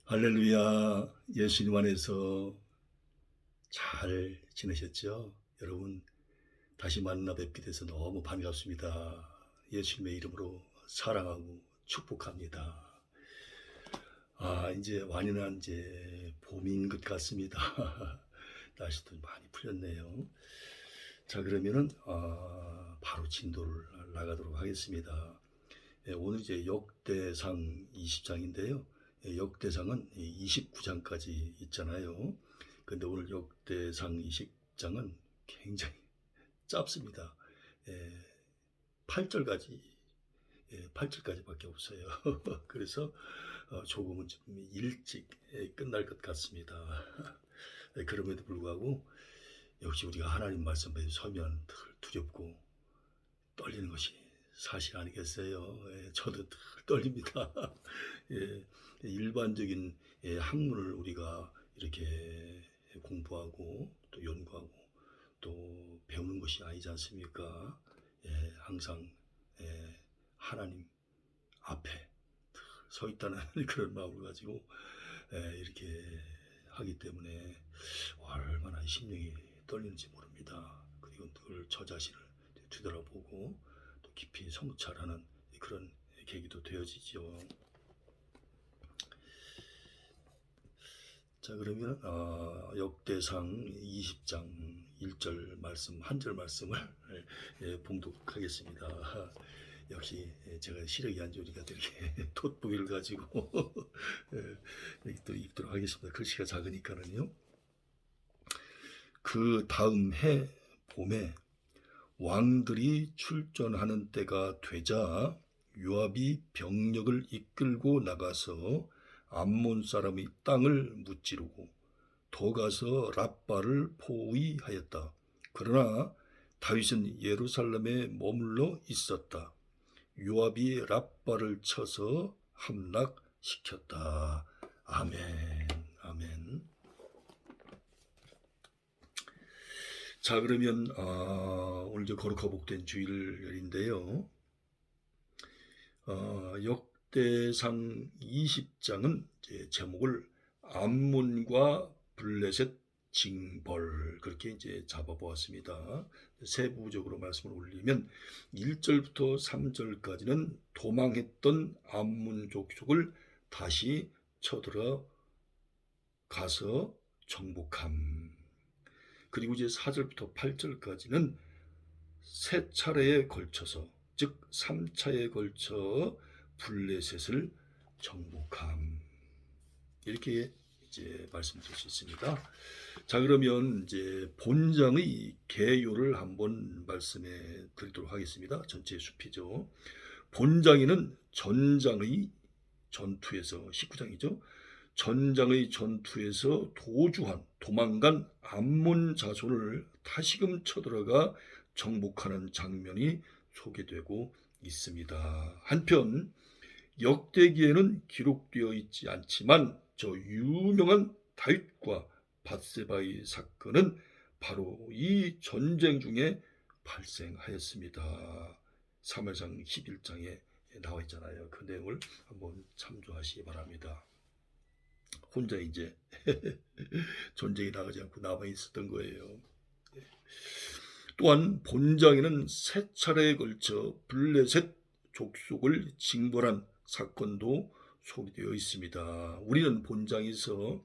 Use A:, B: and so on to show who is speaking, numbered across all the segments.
A: 할렐루야. 예수님 안에서 잘 지내셨죠? 여러분 다시 만나 뵙게 돼서 너무 반갑습니다. 예수님의 이름으로 사랑하고 축복합니다. 이제 완연한 이제 봄인 것 같습니다. 날씨도 많이 풀렸네요. 자, 그러면은 바로 진도를 나가도록 하겠습니다. 오늘 이제 역대상 20장인데요. 역대상은 29장까지 있잖아요. 근데 오늘 역대상 20장은 굉장히 짧습니다. 8절까지, 8절까지밖에 없어요. 그래서 조금은 좀 일찍 끝날 것 같습니다. 그럼에도 불구하고 역시 우리가 하나님 말씀 앞에 서면 두렵고 떨리는 것이 사실 아니겠어요? 저도 떨립니다. 일반적인 학문을 우리가 이렇게 공부하고 또 연구하고 또 배우는 것이 아니지 않습니까? 항상 하나님 앞에 서 있다는 그런 마음을 가지고 이렇게 하기 때문에 얼마나 심령이 떨리는지 모릅니다. 그리고 늘 저 자신을 뒤돌아보고 또 깊이 성찰하는 그런 계기도 되어지죠. 자, 그러면 역대상 20장 1절 말씀, 한 절 말씀을 봉독하겠습니다. 역시 제가 시력이 안 좋으니까 이렇게 돋보기를 가지고 또 읽도록 하겠습니다. 글씨가 작으니까는요. 그 다음 해 봄에 왕들이 출전하는 때가 되자 요압이 병력을 이끌고 나가서 암몬 사람의 땅을 무찌르고 더 가서 랍바를 포위하였다. 그러나 다윗은 예루살렘에 머물러 있었다. 요압이 랍바를 쳐서 함락시켰다. 아멘. 아멘. 자, 그러면 오늘 이제 거룩하고 복된 주일인데요. 역대상 20장은 제목을 암몬과 블레셋 징벌 그렇게 이제 잡아보았습니다. 세부적으로 말씀을 올리면 1절부터 3절까지는 도망했던 암몬 족속을 다시 쳐들어 가서 정복함. 그리고 이제 4절부터 8절까지는 세 차례에 걸쳐서 즉 3차에 걸쳐 블레셋을 정복함. 이렇게 이제 말씀드릴 수 있습니다. 자, 그러면 이제 본장의 개요를 한번 말씀해 드리도록 하겠습니다. 전체 숲이죠. 본장에는 전장의 전투에서 19장이죠. 전장의 전투에서 도망간 암몬 자손을 다시금 쳐들어가 정복하는 장면이 소개되고 있습니다. 한편 역대기에는 기록되어 있지 않지만 저 유명한 다윗과 밧세바의 사건은 바로 이 전쟁 중에 발생하였습니다. 사무엘상 11장에 나와 있잖아요. 그 내용을 한번 참조하시기 바랍니다. 혼자 이제 전쟁에 나가지 않고 남아 있었던 거예요. 또한 본장에는 세 차례에 걸쳐 블레셋 족속을 징벌한 사건도 소개되어 있습니다. 우리는 본장에서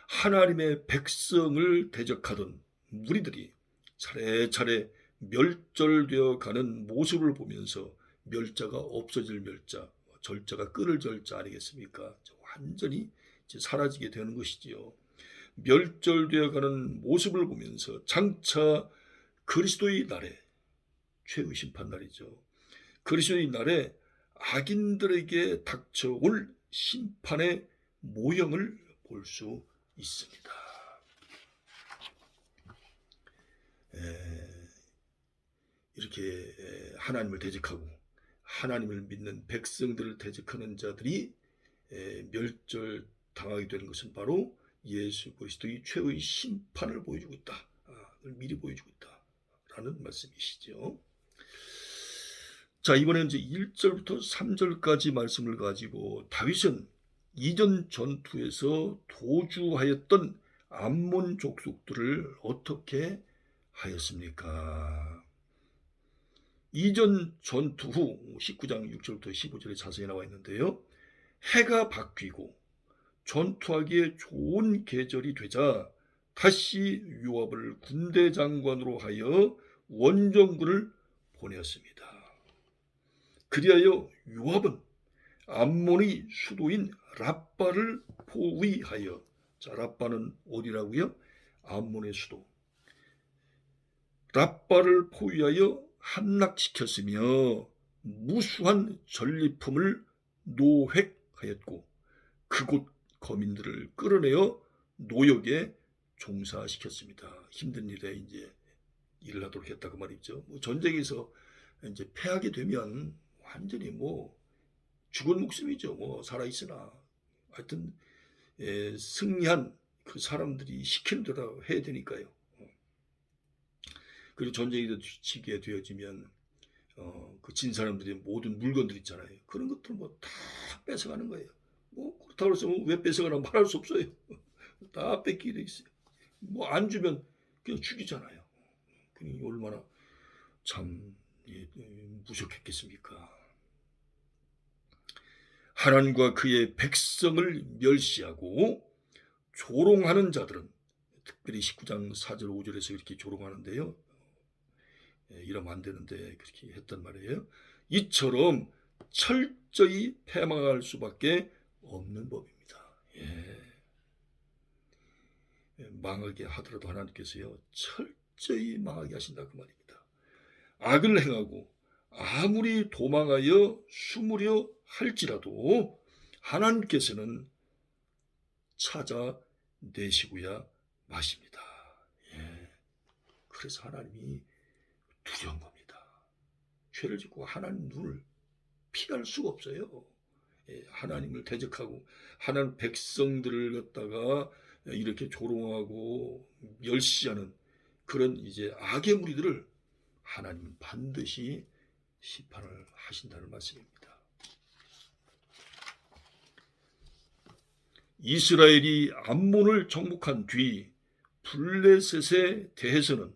A: 하나님의 백성을 대적하던 무리들이 차례차례 멸절되어 가는 모습을 보면서 멸자가 없어질 멸자, 절자가 끊을 절자 아니겠습니까? 완전히 사라지게 되는 것이지요. 멸절되어 가는 모습을 보면서 장차 그리스도의 날에, 최후 심판 날이죠. 그리스도의 날에 악인들에게 닥쳐올 심판의 모형을 볼 수 있습니다. 이렇게 하나님을 대적하고 하나님을 믿는 백성들을 대적하는 자들이 멸절당하게 되는 것은 바로 예수 그리스도의 최후의 심판을 보여주고 있다. 미리 보여주고 있다라는 말씀이시죠. 자, 이번에는 이제 1절부터 3절까지 말씀을 가지고 다윗은 이전 전투에서 도주하였던 암몬 족속들을 어떻게 하였습니까? 이전 전투 후 19장 6절부터 15절에 자세히 나와 있는데요. 해가 바뀌고 전투하기에 좋은 계절이 되자 다시 요압을 군대 장관으로 하여 원정군을 보내었습니다. 그리하여 요압은 암몬의 수도인 랍바를 포위하여, 자, 랍바는 어디라고요? 암몬의 수도. 랍바를 포위하여 함락시켰으며 무수한 전리품을 노획하였고 그곳 거민들을 끌어내어 노역에 종사시켰습니다. 힘든 일에 이제 일을 하도록 했다 그 말이죠. 전쟁에서 이제 패하게 되면 완전히 죽은 목숨이죠. 살아 있으나 하여튼 승리한 그 사람들이 시키는 대로 해야 되니까요. 그리고 전쟁이 치게 되어지면 그 진 사람들의 모든 물건들 있잖아요. 그런 것들 다 뺏어가는 거예요. 그렇다고 해서 왜 뺏어가나 말할 수 없어요. 다 뺏기게 돼 있어요. 안 주면 그냥 죽이잖아요. 그러니 얼마나 참 무섭겠습니까? 하나님과 그의 백성을 멸시하고 조롱하는 자들은, 특별히 19장 4절 5절에서 이렇게 조롱하는데요. 이러면 안 되는데 그렇게 했단 말이에요. 이처럼 철저히 패망할 수밖에 없는 법입니다. 망하게 하더라도 하나님께서요 철저히 망하게 하신다 그 말입니다. 악을 행하고 아무리 도망하여 숨으려 할지라도 하나님께서는 찾아내시고야 마십니다. 그래서 하나님이 두려운 겁니다. 죄를 짓고 하나님 눈을 피할 수가 없어요. 하나님을 대적하고 하나님 백성들을 갖다가 이렇게 조롱하고 멸시하는 그런 이제 악의 무리들을 하나님은 반드시 심판을 하신다는 말씀입니다. 이스라엘이 암몬을 정복한 뒤 블레셋에 대해서는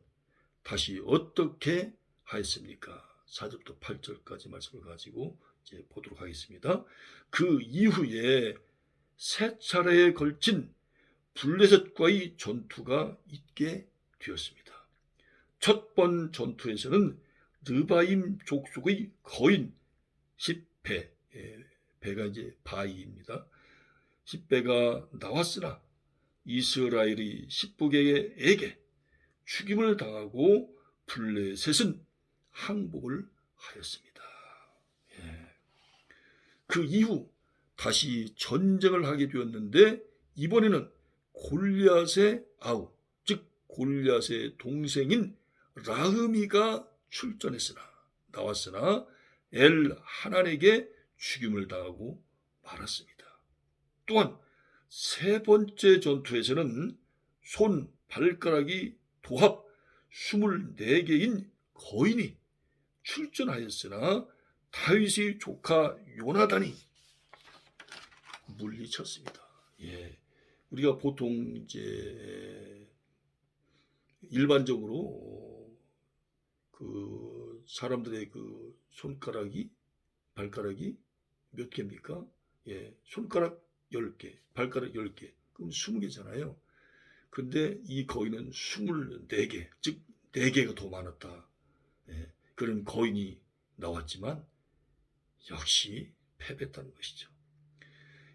A: 다시 어떻게 하였습니까? 4절부터 8절까지 말씀을 가지고 이제 보도록 하겠습니다. 그 이후에 세 차례에 걸친 블레셋과의 전투가 있게 되었습니다. 첫 번 전투에서는 르바임 족속의 거인 10배, 배가 이제 바이입니다. 10배가 나왔으나 이스라엘이 10부계에게 죽임을 당하고 블레셋은 항복을 하였습니다. 그 이후 다시 전쟁을 하게 되었는데 이번에는 골리앗의 아우, 즉 골리앗의 동생인 라흐미가 나왔으나 엘 하난에게 죽임을 당하고 말았습니다. 또한 세 번째 전투에서는 손, 발가락이 도합 24개인 거인이 출전하였으나 다윗의 조카 요나단이 물리쳤습니다. 우리가 보통 이제 일반적으로 그 사람들의 그 손가락이, 발가락이 몇 개입니까? 손가락 10개, 발가락 10개, 그럼 20개잖아요. 근데 이 거인은 24개, 즉 4개가 더 많았다. 그런 거인이 나왔지만 역시 패배했다는 것이죠.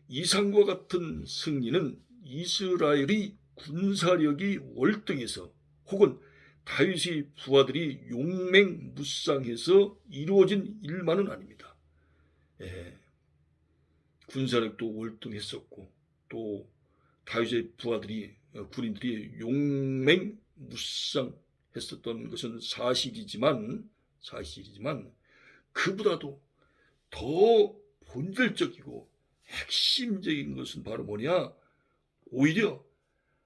A: 이상과 같은 승리는 이스라엘이 군사력이 월등해서 혹은 다윗의 부하들이 용맹무쌍해서 이루어진 일만은 아닙니다. 군사력도 월등했었고 또 다윗의 부하들이 군인들이 용맹무쌍했었던 것은 사실이지만 그보다도 더 본질적이고 핵심적인 것은 바로 뭐냐? 오히려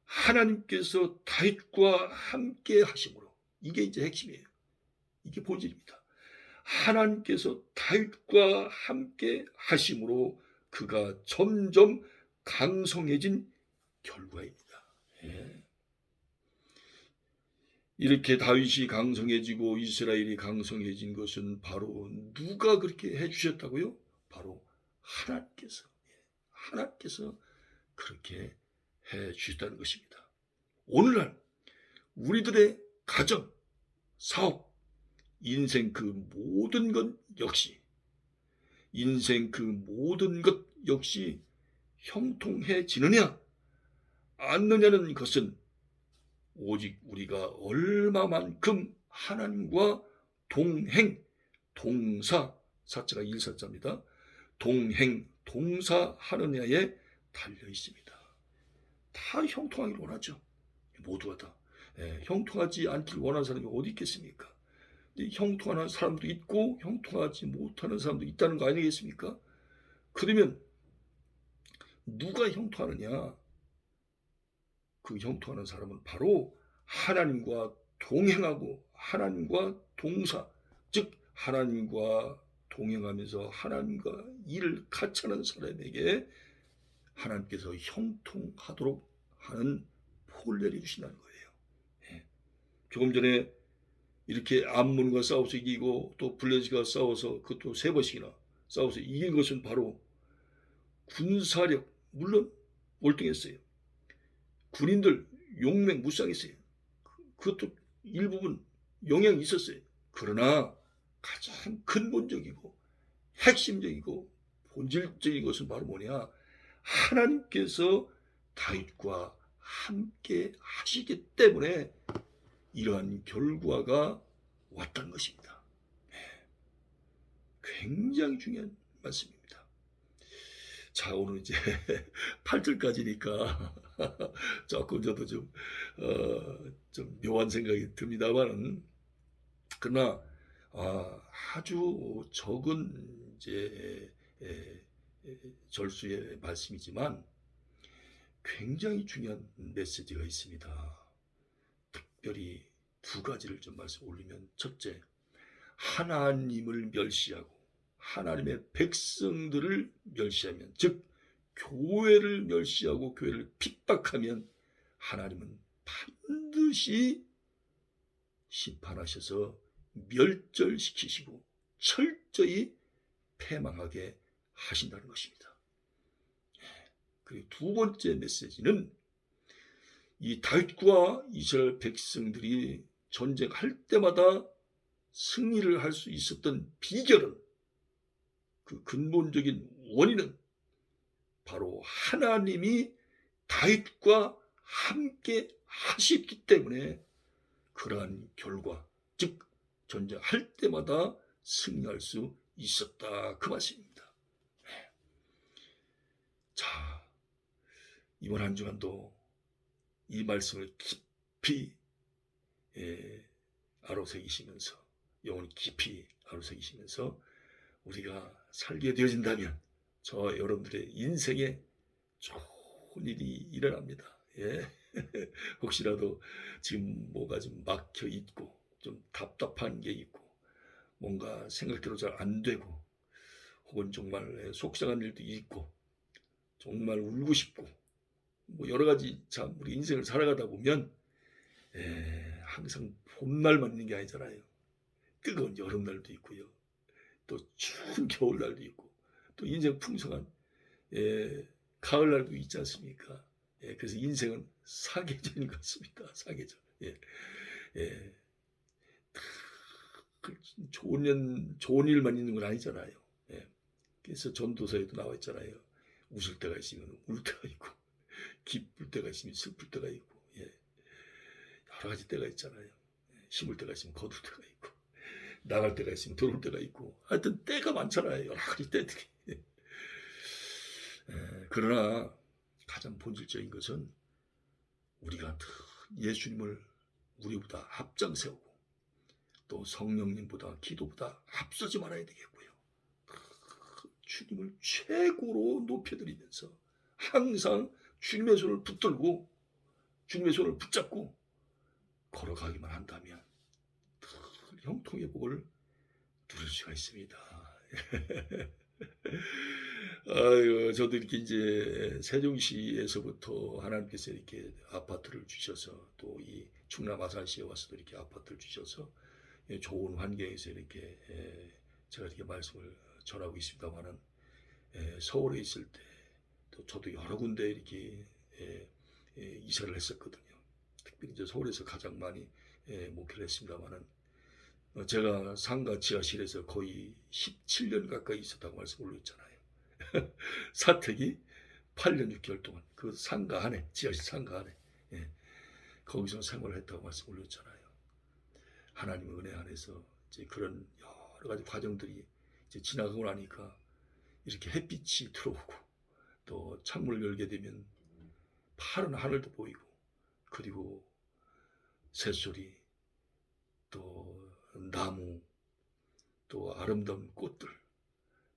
A: 하나님께서 다윗과 함께 하심으로, 이게 이제 핵심이에요. 이게 본질입니다. 하나님께서 다윗과 함께 하심으로 그가 점점 강성해진 결과입니다. 예. 이렇게 다윗이 강성해지고 이스라엘이 강성해진 것은 바로 누가 그렇게 해주셨다고요? 바로 하나님께서. 하나님께서 그렇게 해주셨다는 것입니다. 오늘날 우리들의 가정, 사업, 인생 그 모든 것 역시 형통해지느냐 않느냐는 것은 오직 우리가 얼마만큼 하나님과 동사, 사자가 일사자입니다. 동사하느냐에 달려 있습니다. 다 형통하기를 원하죠. 모두가 다. 형통하지 않기를 원하는 사람이 어디 있겠습니까? 형통하는 사람도 있고 형통하지 못하는 사람도 있다는 거 아니겠습니까? 그러면 누가 형통하느냐? 그 형통하는 사람은 바로 하나님과 동행하고 하나님과 동사, 즉 하나님과 동행하면서 하나님과 일을 같이 하는 사람에게 하나님께서 형통하도록 하는 복을 내려주신다는 거예요. 조금 전에 이렇게 암몬과 싸워서 이기고 또 블레셋과 싸워서 그것도 3번씩이나 싸워서 이긴 것은 바로 군사력, 물론 월등했어요. 군인들 용맹 무쌍했어요. 그것도 일부분 영향이 있었어요. 그러나 가장 근본적이고 핵심적이고 본질적인 것은 바로 뭐냐? 하나님께서 다윗과 함께 하시기 때문에 이러한 결과가 왔다는 것입니다. 굉장히 중요한 말씀입니다. 자, 오늘 이제 8절까지니까 조금 저도 좀 묘한 생각이 듭니다만은, 그러나 아주 적은 이제 절수의 말씀이지만 굉장히 중요한 메시지가 있습니다. 특별히 2가지를 좀 말씀 올리면, 첫째, 하나님을 멸시하고 하나님의 백성들을 멸시하면, 즉 교회를 멸시하고 교회를 핍박하면 하나님은 반드시 심판하셔서 멸절시키시고 철저히 패망하게 하신다는 것입니다. 그리고 2번째 메시지는 이 다윗과 이스라엘 백성들이 전쟁할 때마다 승리를 할 수 있었던 비결은, 그 근본적인 원인은 바로 하나님이 다윗과 함께 하셨기 때문에 그러한 결과, 즉 전쟁할 때마다 승리할 수 있었다, 그 말씀입니다. 자, 이번 한 주간도 이 말씀을 깊이 아로새기시면서, 영혼이 깊이 아로새기시면서 우리가 살게 되어진다면 저 여러분들의 인생에 좋은 일이 일어납니다. 혹시라도 지금 뭐가 좀 막혀 있고 좀 답답한 게 있고 뭔가 생각대로 잘 안 되고 혹은 정말 속상한 일도 있고 정말 울고 싶고 뭐 여러 가지 참 우리 인생을 살아가다 보면 항상 봄날만 있는 게 아니잖아요. 뜨거운 여름날도 있고요. 또 추운 겨울날도 있고 또 인생 풍성한 가을날도 있지 않습니까? 그래서 인생은 사계절인 것 같습니다. 사계절. 좋은 일만 있는 건 아니잖아요. 그래서 전도서에도 나와 있잖아요. 웃을 때가 있으면 울 때가 있고 기쁠 때가 있으면 슬플 때가 있고 여러 가지 때가 있잖아요. 심을 때가 있으면 거둘 때가 있고 나갈 때가 있으면 들어올 때가 있고 하여튼 때가 많잖아요. 여러 가지 때들이. 그러나 가장 본질적인 것은 우리가 예수님을 우리보다 앞장세우고 또 성령님보다 기도보다 앞서지 말아야 되겠고요. 주님을 최고로 높여드리면서 항상 주님의 손을 붙들고 주님의 손을 붙잡고 걸어가기만 한다면 형통의 복을 누릴 수가 있습니다. 아유, 저도 이렇게 이제 세종시에서부터 하나님께서 이렇게 아파트를 주셔서 또 이 충남 아산시에 와서도 이렇게 아파트를 주셔서 좋은 환경에서 이렇게 제가 이렇게 말씀을 전하고 있습니다만은 서울에 있을 때 또 저도 여러 군데 이렇게 이사를 했었거든요. 특별히 이제 서울에서 가장 많이 목회를 했습니다만은 제가 상가 지하실에서 거의 17년 가까이 있었다고 말씀 올렸잖아요. 사택이 8년 6개월 동안 그 상가 안에 지하실 상가 안에 예, 거기서 생활을 했다고 말씀 올렸잖아요. 하나님의 은혜 안에서 이제 그런 여러 가지 과정들이 이제 지나가고 나니까 이렇게 햇빛이 들어오고 또 창문을 열게 되면 파란 하늘도 보이고 그리고 새소리 또 나무 또 아름다운 꽃들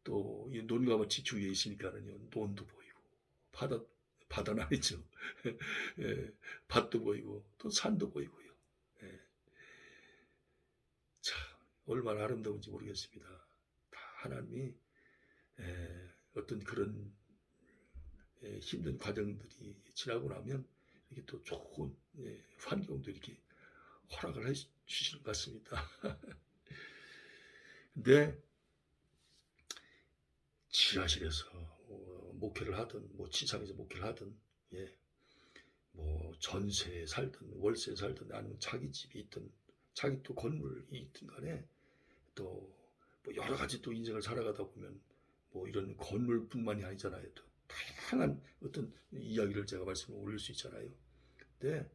A: 또 이 논과 같이 주위에 있으니까는요 논도 보이고 바다는 아니죠. 예, 밭도 보이고 또 산도 보이고요. 예, 참 얼마나 아름다운지 모르겠습니다. 다 하나님이 어떤 그런 힘든 과정들이 지나고 나면 이렇게 또 좋은 환경도 이렇게 허락을 해 주시는 것 같습니다. 근데 지하실에서 목회를 하든 뭐 지상에서 목회를 하든 예, 뭐 전세에 살든 월세에 살든 아니면 자기 집이 있든 자기 또 건물이 있든 간에 또 뭐 여러 가지 또 인생을 살아가다 보면 뭐 이런 건물뿐만이 아니잖아요. 또 다양한 어떤 이야기를 제가 말씀을 올릴 수 있잖아요. 근데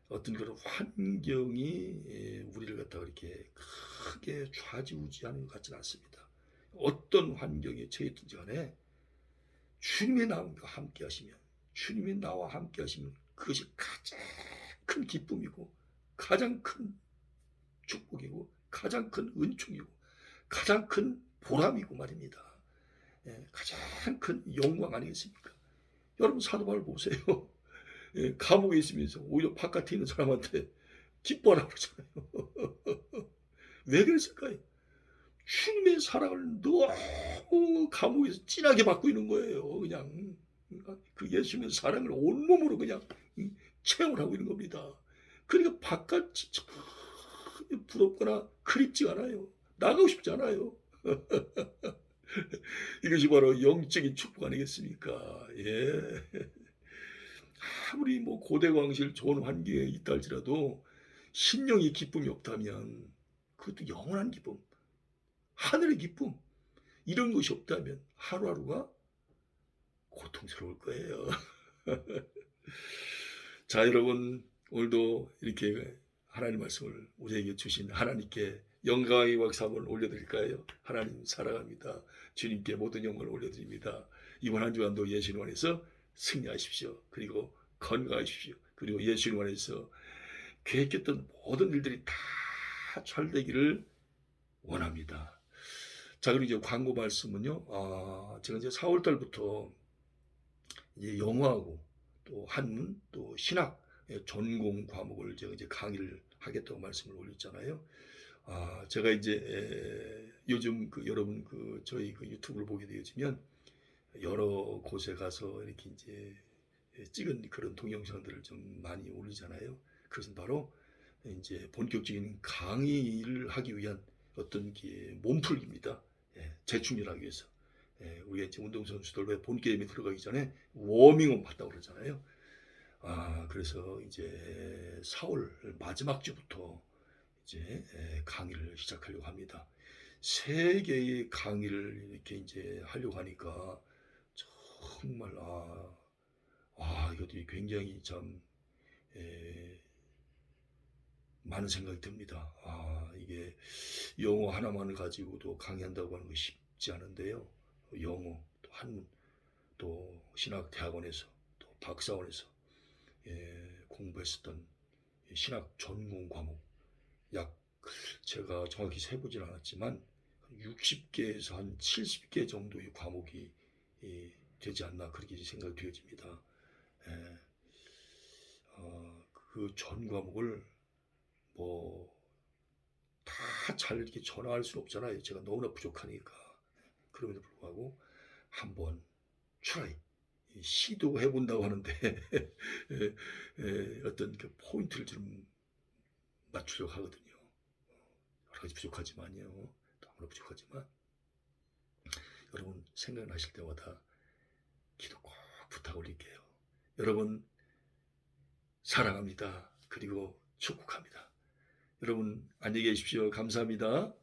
A: 어떤 그런 환경이 우리를 갖다가 이렇게 크게 좌지우지하는 것 같지는 않습니다. 어떤 환경에 처했든지 간에 주님이 나와 함께 하시면 주님이 나와 함께 하시면 그것이 가장 큰 기쁨이고 가장 큰 축복이고 가장 큰 은총이고 가장 큰 보람이고 말입니다. 가장 큰 영광 아니겠습니까? 여러분 사도바울 보세요. 감옥에 있으면서 오히려 바깥에 있는 사람한테 기뻐하라고 그러잖아요. 왜 그랬을까요? 주님의 사랑을 너무 감옥에서 진하게 받고 있는 거예요. 그냥 그 예수님의 사랑을 온몸으로 그냥 체험을 하고 있는 겁니다. 그러니까 바깥이 부럽거나 그립지 않아요. 나가고 싶지 않아요. 이것이 바로 영적인 축복 아니겠습니까? 예. 아무리 뭐 고대광실 좋은 환경에 있다 할지라도 심령의 기쁨이 없다면 그것도 영원한 기쁨, 하늘의 기쁨 이런 것이 없다면 하루하루가 고통스러울 거예요. 자, 여러분 오늘도 이렇게 하나님 말씀을 우리에게 주신 하나님께 영광의 박수 한번 올려드릴까요? 하나님 사랑합니다. 주님께 모든 영광을 올려드립니다. 이번 한 주간도 예수님 안에서 승리하십시오. 그리고 건강하십시오. 그리고 예수님 안에서 계획했던 모든 일들이 다 잘 되기를 원합니다. 자, 그리고 이제 광고 말씀은요. 제가 이제 4월 달부터 이제 영어하고 또 한문 또 신학 전공 과목을 제가 이제 강의를 하겠다고 말씀을 올렸잖아요. 제가 이제 요즘 그 여러분 그 저희 그 유튜브를 보게 되어지면 여러 곳에 가서 이렇게 이제 찍은 그런 동영상들을 좀 많이 올리잖아요. 그것은 바로 이제 본격적인 강의를 하기 위한 어떤 몸풀기입니다. 재충전하기 위해서. 우리가 이제 운동선수들 왜 본게임에 들어가기 전에 워밍업 한다고 그러잖아요. 그래서 이제 4월 마지막 주부터 이제 강의를 시작하려고 합니다. 세 개의 강의를 이렇게 이제 하려고 하니까 정말 이것도 굉장히 참 많은 생각이 듭니다. 이게 영어 하나만을 가지고도 강의한다고 하는 것이 쉽지 않은데요. 영어, 또 한문, 또 신학 대학원에서 또 박사원에서 공부했었던 신학 전공 과목 약 제가 정확히 세보진 않았지만 60개에서 한 70개 정도의 과목이 되지 않나 그렇게 생각이 되어집니다. 그 전 과목을 뭐 다 잘 이렇게 전화할 수는 없잖아요. 제가 너무나 부족하니까. 그럼에도 불구하고 한번 트라이 시도해 본다고 하는데 어떤 그 포인트를 좀 맞추려고 하거든요. 여러 가지 부족하지만요. 너무나 부족하지만 여러분 생각나실 때마다 기도 꼭 부탁 올릴게요. 여러분 사랑합니다. 그리고 축복합니다. 여러분 안녕히 계십시오. 감사합니다.